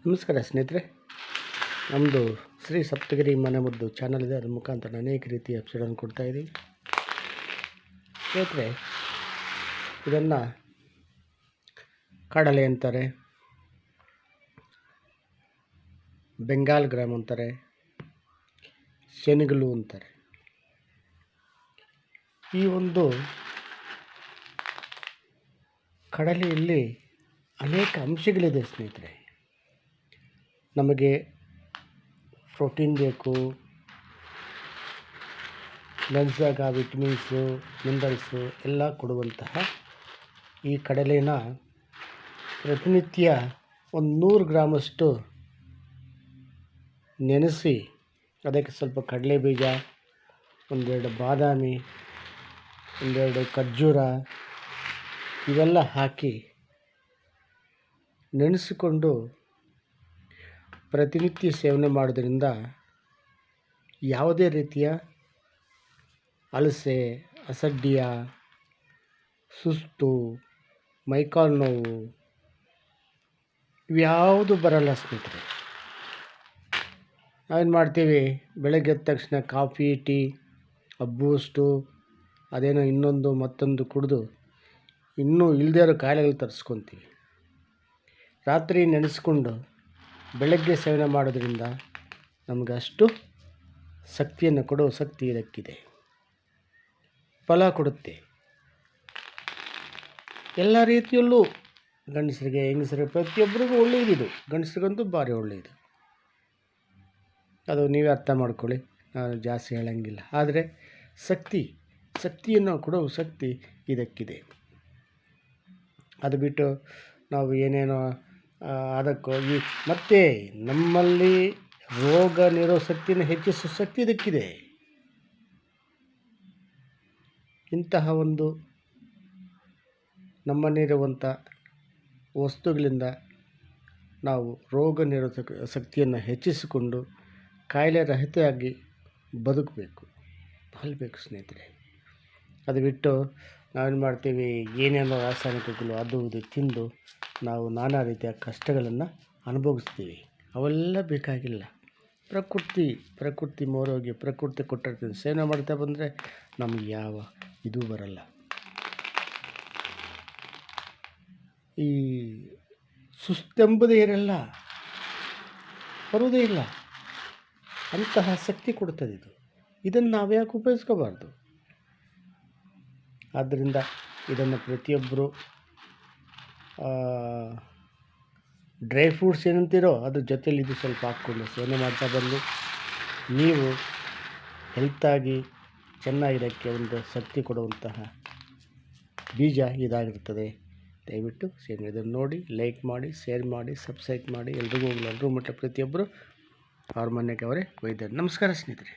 ನಮಸ್ಕಾರ ಸ್ನೇಹಿತರೆ, ನಮ್ಮದು ಶ್ರೀ ಸಪ್ತಗಿರಿ ಮನೆಮದ್ದು ಚಾನಲ್ ಇದೆ. ಅದರ ಮುಖಾಂತರ ಅನೇಕ ರೀತಿಯ ಎಪಿಸೋಡನ್ನು ಕೊಡ್ತಾಯಿದ್ದೀವಿ. ಸ್ನೇಹಿತರೆ, ಇದನ್ನು ಕಡಲೆ ಅಂತಾರೆ, ಬೆಂಗಾಲ್ ಗ್ರಾಮ್ ಅಂತಾರೆ, ಶೆನಗಲು ಅಂತಾರೆ. ಈ ಒಂದು ಕಡಲೆಯಲ್ಲಿ ಅನೇಕ ಅಂಶಗಳಿದೆ ಸ್ನೇಹಿತರೆ. ನಮಗೆ ಪ್ರೋಟೀನ್ ಬೇಕು, ನೆನೆಸಿದಾಗ ವಿಟಮಿನ್ಸು, ಮಿನರಲ್ಸು ಎಲ್ಲ ಕೊಡುವಂತಹ ಈ ಕಡಲೆನ ಪ್ರತಿನಿತ್ಯ ಒಂದು 100 ಗ್ರಾಮಷ್ಟು ನೆನೆಸಿ, ಅದಕ್ಕೆ ಸ್ವಲ್ಪ ಕಡಲೆ ಬೀಜ, ಒಂದೆರಡು ಬಾದಾಮಿ, ಒಂದೆರಡು ಖರ್ಜೂರ ಇವೆಲ್ಲ ಹಾಕಿ ನೆನೆಸಿಕೊಂಡು ಪ್ರತಿನಿತ್ಯ ಸೇವನೆ ಮಾಡೋದ್ರಿಂದ ಯಾವುದೇ ರೀತಿಯ ಅಲಸೆ, ಅಸಡ್ಡಿಯ, ಸುಸ್ತು, ಮೈಕಾಲು ನೋವು ಇವ್ಯಾವುದು ಬರಲ್ಲ ಸ್ನೇಹಿತರೆ. ನಾವೇನು ಮಾಡ್ತೀವಿ, ಬೆಳಗ್ಗೆ ಎದ್ದ ತಕ್ಷಣ ಕಾಫಿ, ಟೀ, ಬೂಸ್ಟು, ಅದೇನೋ ಇನ್ನೊಂದು ಮತ್ತೊಂದು ಕುಡಿದು ಇನ್ನೂ ಇಲ್ಲದೇ ಇರೋ ಕಾಯಿಲೆಗಳು ತರಿಸ್ಕೊತೀವಿ. ರಾತ್ರಿ ನೆನೆಸ್ಕೊಂಡು ಬೆಳಗ್ಗೆ ಸೇವನೆ ಮಾಡೋದ್ರಿಂದ ನಮಗೆ ಅಷ್ಟು ಶಕ್ತಿಯನ್ನು ಕೊಡೋ ಶಕ್ತಿ ಇದಕ್ಕಿದೆ. ಫಲ ಕೊಡುತ್ತೆ ಎಲ್ಲ ರೀತಿಯಲ್ಲೂ. ಗಂಡಸರಿಗೆ, ಹೆಂಗಸರಿಗೆ, ಪ್ರತಿಯೊಬ್ಬರಿಗೂ ಒಳ್ಳೆಯದಿದು. ಗಂಡಸರಿಗಂತೂ ಭಾರಿ ಒಳ್ಳೆಯದು. ಅದು ನೀವೇ ಅರ್ಥ ಮಾಡ್ಕೊಳ್ಳಿ, ನಾನು ಜಾಸ್ತಿ ಹೇಳೋಂಗಿಲ್ಲ. ಆದರೆ ಶಕ್ತಿಯನ್ನು ಕೊಡೋ ಶಕ್ತಿ ಇದಕ್ಕಿದೆ. ಅದು ಬಿಟ್ಟು ನಾವು ಏನೇನೋ ಅದಕ್ಕೂ ಮತ್ತು ನಮ್ಮಲ್ಲಿ ರೋಗ ನಿರೋಧಕ ಶಕ್ತಿಯನ್ನು ಹೆಚ್ಚಿಸೋ ಶಕ್ತಿ ಇದಕ್ಕಿದೆ. ಇಂತಹ ಒಂದು ನಮ್ಮಲ್ಲಿರುವಂಥ ವಸ್ತುಗಳಿಂದ ನಾವು ರೋಗ ನಿರೋಧಕ ಶಕ್ತಿಯನ್ನು ಹೆಚ್ಚಿಸಿಕೊಂಡು ಕಾಯಿಲೆ ರಹಿತವಾಗಿ ಬದುಕಬೇಕು, ಬಾಳಬೇಕು ಸ್ನೇಹಿತರೆ. ಅದು ಬಿಟ್ಟು ನಾವೇನು ಮಾಡ್ತೀವಿ, ಏನೇನೋ ರಾಸಾಯನಿಕಗಳು ಅದು ಇದು ತಿಂದು ನಾವು ನಾನಾ ರೀತಿಯ ಕಷ್ಟಗಳನ್ನು ಅನುಭವಿಸ್ತೀವಿ. ಅವೆಲ್ಲ ಬೇಕಾಗಿಲ್ಲ. ಪ್ರಕೃತಿ ಮೋರೋಗಿ ಪ್ರಕೃತಿ ಕೊಟ್ಟಿರ್ತೀವಿ. ಸೇವನೆ ಮಾಡ್ತಾ ಬಂದರೆ ನಮಗೆ ಯಾವ ಇದು ಬರಲ್ಲ. ಈ ಸುಸ್ತೆಂಬುದೇ ಇರಲ್ಲ, ಬರುವುದೇ ಇಲ್ಲ. ಅಂತಹ ಶಕ್ತಿ ಕೊಡ್ತದೆ ಇದನ್ನು ನಾವು ಯಾಕೆ ಉಪಯೋಗಿಸ್ಕೋಬಾರ್ದು? ಆದ್ದರಿಂದ ಇದನ್ನು ಪ್ರತಿಯೊಬ್ಬರು ಡ್ರೈ ಫ್ರೂಟ್ಸ್ ಏನಂತೀರೋ ಅದ್ರ ಜೊತೆಲಿ ಇದು ಸ್ವಲ್ಪ ಹಾಕ್ಕೊಂಡು ಸೇವನೆ ಮಾಡ್ತಾ ಬಂದು ನೀವು ಹೆಲ್ತಾಗಿ ಚೆನ್ನಾಗಿರೋಕ್ಕೆ ಒಂದು ಶಕ್ತಿ ಕೊಡುವಂತಹ ಬೀಜ ಇದಾಗಿರ್ತದೆ. ದಯವಿಟ್ಟು ಇದನ್ನು ನೋಡಿ, ಲೈಕ್ ಮಾಡಿ, ಶೇರ್ ಮಾಡಿ, ಸಬ್ಸ್ಕ್ರೈಬ್ ಮಾಡಿ. ಎಲ್ಲರಿಗೂ ಮಟ್ಟ ಪ್ರತಿಯೊಬ್ಬರು ಅವ್ರ ಮನೆಗೆ ಅವರೇ ಒಯ್ದಾರೆ. ನಮಸ್ಕಾರ ಸ್ನೇಹಿತರೆ.